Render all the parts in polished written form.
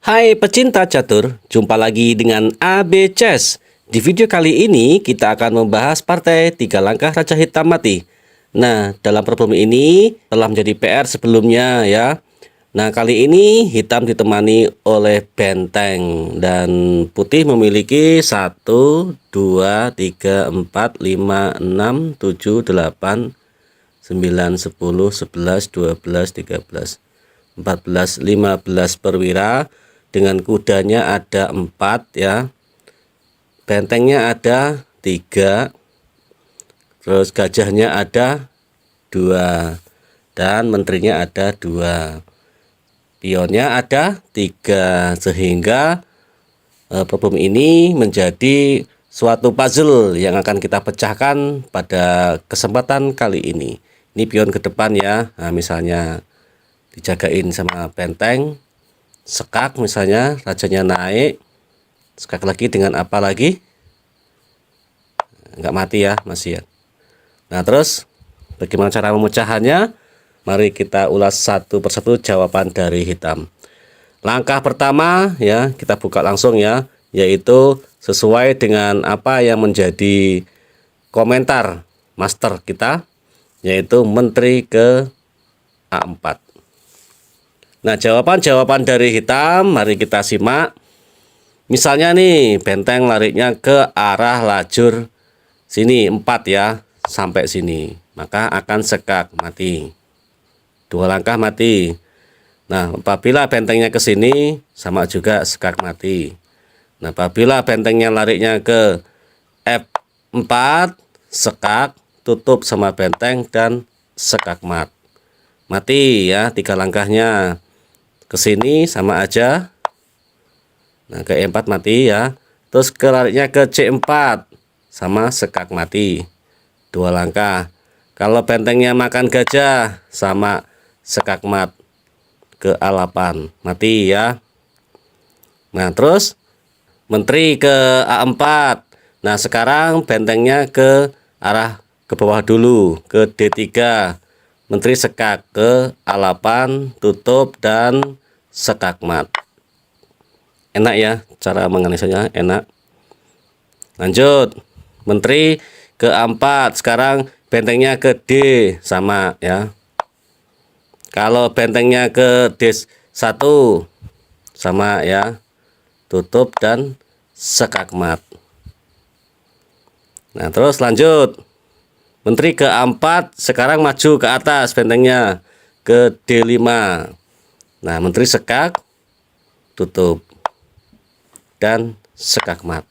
Hai pecinta catur, jumpa lagi dengan AB Chess. Di video kali ini kita akan membahas partai 3 langkah Raja Hitam mati. Nah, dalam problem ini telah menjadi PR sebelumnya ya. Nah, kali ini hitam ditemani oleh benteng dan putih memiliki 1, 2, 3, 4, 5, 6, 7, 8, 9, 10, 11, 12, 13, 14, 15 perwira. Dengan kudanya ada 4 ya, bentengnya ada 3, terus gajahnya ada 2, dan menterinya ada 2, pionnya ada 3, sehingga problem ini menjadi suatu puzzle yang akan kita pecahkan pada kesempatan kali ini. Ini pion ke depan ya. Nah, misalnya dijagain sama benteng, sekak misalnya, rajanya naik, sekak lagi dengan apa lagi, nggak mati ya, masih ya. Nah, terus bagaimana cara memecahannya? Mari kita ulas satu persatu jawaban dari hitam. Langkah pertama ya, kita buka langsung ya, yaitu sesuai dengan apa yang menjadi komentar master kita, yaitu menteri ke A4. Nah, jawaban-jawaban dari hitam mari kita simak. Misalnya nih, benteng larinya ke arah lajur sini 4 ya, sampai sini. Maka akan sekak mati. 2 langkah mati. Nah, apabila bentengnya ke sini sama juga sekak mati. Nah, apabila bentengnya larinya ke F4, sekak, tutup sama benteng dan sekak mati ya, 3 langkahnya. Ke sini sama aja. Nah, ke E4 mati ya. Terus larinya ke C4 sama sekak mati. 2 langkah. Kalau bentengnya makan gajah sama sekak mat ke A8 mati ya. Nah, terus menteri ke A4. Nah, sekarang bentengnya ke arah ke bawah dulu, ke D3. Menteri sekak ke A8, tutup dan sekak mat. Enak ya cara menganalisanya, enak. Lanjut, menteri ke A4. Sekarang bentengnya ke D sama ya. Kalau bentengnya ke D1 sama ya, tutup dan sekak mat. Nah, terus lanjut, menteri ke A4. Sekarang maju ke atas bentengnya ke D5. Nah, menteri sekak, tutup dan sekak mat.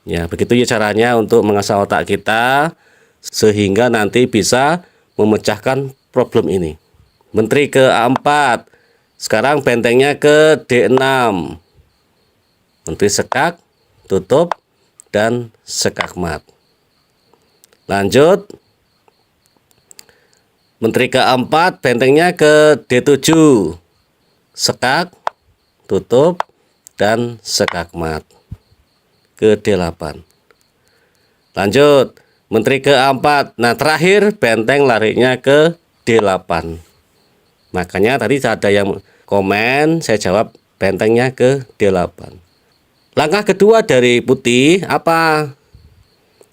Ya, begitu ya caranya untuk mengasah otak kita sehingga nanti bisa memecahkan problem ini. Menteri ke A4. Sekarang bentengnya ke D6. Menteri sekak, tutup dan sekak mat. Lanjut, menteri ke A4, bentengnya ke D7. Sekak, tutup dan sekak mat. Ke D8. Lanjut, menteri ke A4. Nah, terakhir benteng larinya ke D8. Makanya tadi ada yang komen, saya jawab bentengnya ke D8. Langkah kedua dari putih apa?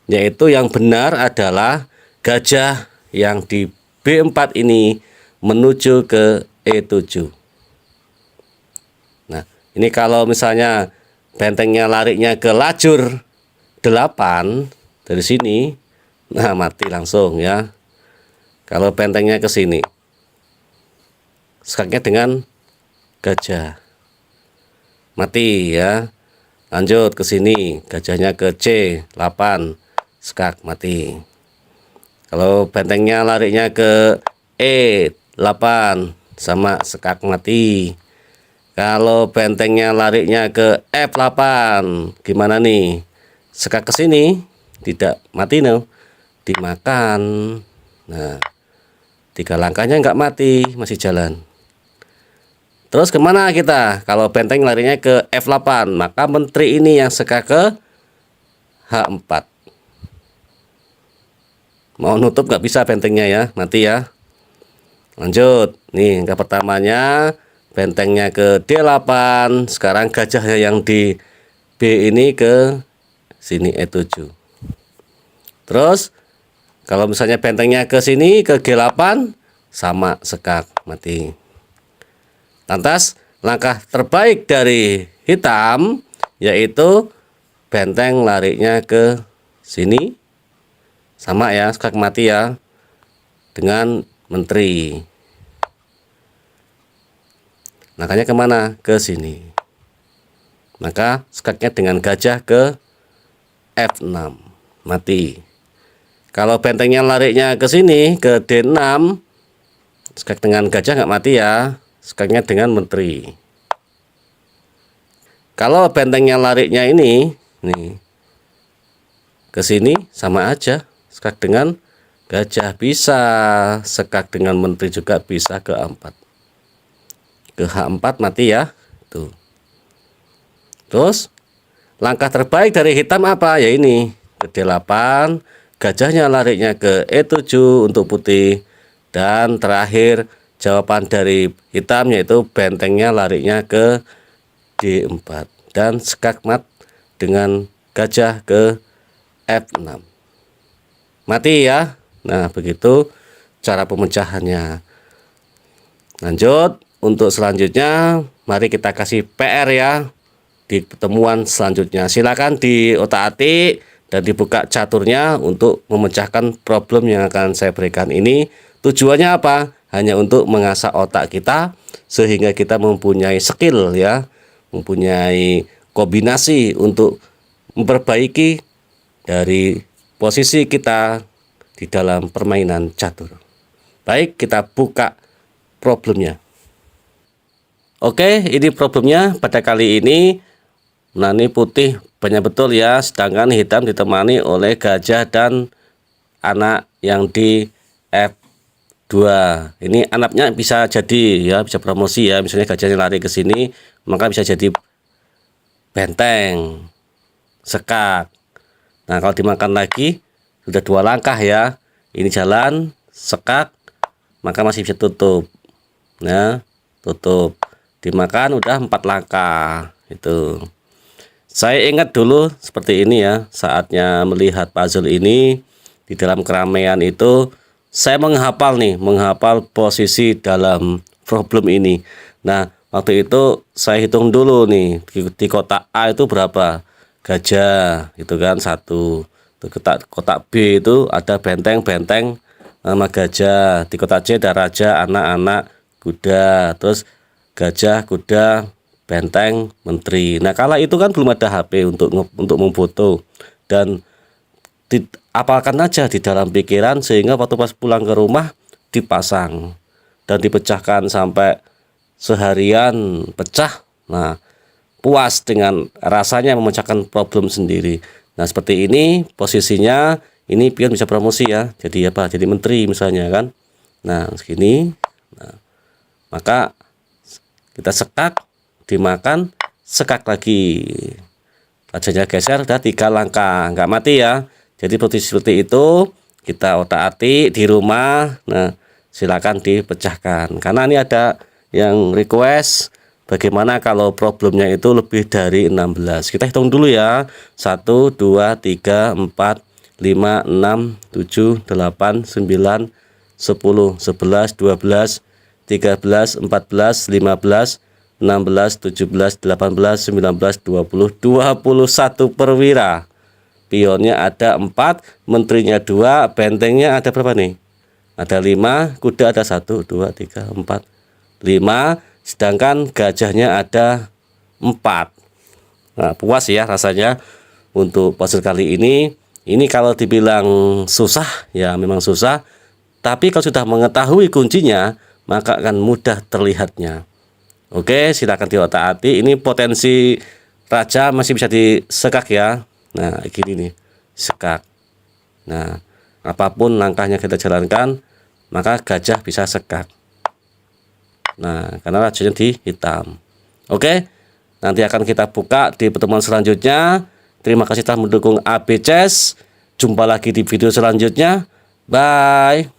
Yaitu yang benar adalah gajah yang di B4 ini menuju ke E7. Nah, ini kalau misalnya bentengnya larinya ke lajur 8 dari sini, nah mati langsung ya. Kalau bentengnya ke sini, sekaknya dengan gajah, mati ya. Lanjut ke sini, gajahnya ke C8, sekak mati. Kalau bentengnya larinya ke E8 sama sekak mati. Kalau bentengnya larinya ke F8, gimana nih? Sekak ke sini tidak mati no, dimakan. Nah, 3 langkahnya nggak mati, masih jalan. Terus kemana kita? Kalau benteng larinya ke F8, maka menteri ini yang sekak ke H4. Mau nutup nggak bisa bentengnya ya, mati ya. Lanjut, nih langkah pertamanya bentengnya ke D8. Sekarang gajahnya yang di B ini ke sini E7. Terus kalau misalnya bentengnya ke sini ke G8, sama sekak, mati. Lantas langkah terbaik dari hitam yaitu benteng larinya ke sini, sama ya, sekak mati ya, dengan menteri. Makanya kemana? Ke sini. Maka skaknya dengan gajah ke F6, mati. Kalau bentengnya larinya ke sini ke D6, skak dengan gajah nggak mati ya, skaknya dengan menteri. Kalau bentengnya larinya ini nih ke sini, sama aja, skak dengan gajah bisa, skak dengan menteri juga bisa ke A4. Ke H4 mati ya. Tuh. Terus langkah terbaik dari hitam apa? Ya ini, ke D8, gajahnya larinya ke E7 untuk putih, dan terakhir jawaban dari hitam yaitu bentengnya larinya ke D4 dan skak mat dengan gajah ke F6. Mati ya. Nah, begitu cara pemecahannya. Lanjut. Untuk selanjutnya, mari kita kasih PR ya di pertemuan selanjutnya. Silakan diotak-atik dan dibuka caturnya untuk memecahkan problem yang akan saya berikan ini. Tujuannya apa? Hanya untuk mengasah otak kita sehingga kita mempunyai skill ya, mempunyai kombinasi untuk memperbaiki dari posisi kita di dalam permainan catur. Baik, kita buka problemnya. Oke, ini problemnya pada kali ini. Nah, ini putih banyak betul ya, sedangkan hitam ditemani oleh gajah dan anak yang di F2. Ini anaknya bisa jadi ya, bisa promosi ya. Misalnya gajahnya lari ke sini, maka bisa jadi benteng, sekak. Nah, kalau dimakan lagi sudah 2 langkah ya. Ini jalan, sekak, maka masih bisa tutup. Nah, tutup. Dimakan udah 4 langkah. Itu. Saya ingat dulu seperti ini ya, saatnya melihat puzzle ini di dalam keramaian itu saya menghafal posisi dalam problem ini. Nah, waktu itu saya hitung dulu nih di kotak A itu berapa gajah, itu kan 1. Kotak B itu ada benteng-benteng sama gajah. Di kotak C ada raja, anak-anak, kuda, terus gajah, kuda, benteng, menteri. Nah, kala itu kan belum ada HP untuk memfoto, dan apalkan aja di dalam pikiran sehingga waktu pas pulang ke rumah dipasang dan dipecahkan sampai seharian pecah. Nah, puas dengan rasanya memecahkan problem sendiri. Nah, seperti ini posisinya, ini pion bisa promosi ya. Jadi apa? Jadi menteri misalnya kan. Nah, segini. Nah, maka kita sekak, dimakan, sekak lagi. Rajanya geser, udah 3 langkah, nggak mati ya. Jadi seperti itu kita otak-atik di rumah. Nah, silakan dipecahkan. Karena ini ada yang request bagaimana kalau problemnya itu lebih dari 16. Kita hitung dulu ya. 1, 2, 3, 4, 5, 6, 7, 8, 9, 10, 11, 12, 13, 14, 15, 16, 17, 18, 19, 20, 21 perwira. Pionnya ada 4, menterinya 2, bentengnya ada berapa nih? Ada 5, kuda ada 1, 2, 3, 4, 5, sedangkan gajahnya ada 4. Nah, puas ya rasanya untuk puzzle kali ini. Ini kalau dibilang susah, ya memang susah. Tapi kalau sudah mengetahui kuncinya, maka akan mudah terlihatnya. Oke, silakan diotak-atik. Ini potensi raja masih bisa disekak ya. Nah, gini nih, sekak. Nah, apapun langkahnya kita jalankan, maka gajah bisa sekak. Nah, karena rajanya di hitam. Oke, nanti akan kita buka di pertemuan selanjutnya. Terima kasih telah mendukung AB Chess. Jumpa lagi di video selanjutnya. Bye.